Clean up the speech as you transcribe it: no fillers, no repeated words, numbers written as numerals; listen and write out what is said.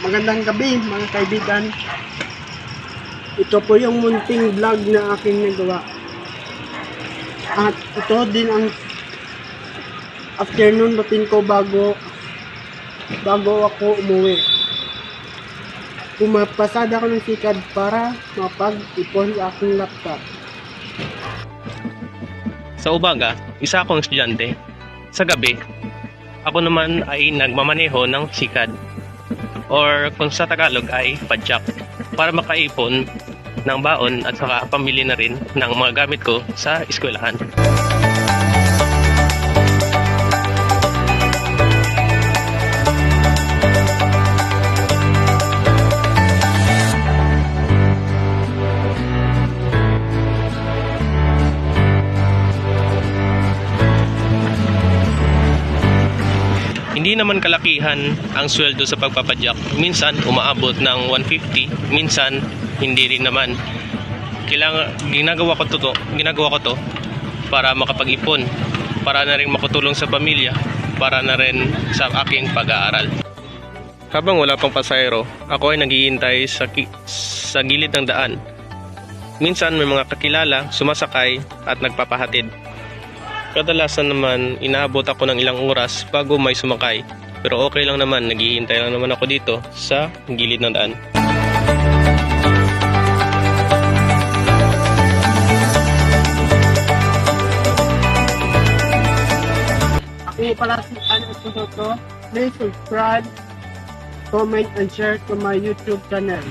Magandang gabi mga kaibigan. Ito po yung munting vlog na aking nagawa. At ito din ang afternoon routine ko bago ako umuwi. Pumapasada ko ng sikad para mapag-ipon sa aking laptop. Sa umaga, isa akong estudyante. Sa gabi, ako naman ay nagmamaneho ng sikad. Or kung sa Tagalog ay padyak para makaipon ng baon at saka pamili na rin ng mga gamit ko sa eskwelahan. Hindi naman kalakihan ang sweldo sa pagpapadyak. Minsan umaabot ng 150, minsan hindi rin naman. Ginagawa ko to para makapag-ipon, para na rin makatulong sa pamilya, para na rin sa aking pag-aaral. Habang wala pang pasahero, ako ay naghihintay sa gilid ng daan. Minsan may mga kakilala sumasakay at nagpapahatid. Kadalasan naman, inaabot ako ng ilang oras bago may sumakay. Pero okay lang naman, naghihintay lang naman ako dito sa gilid ng daan. Ako pala si Ano Soto. Please subscribe, comment, and share to my YouTube channel.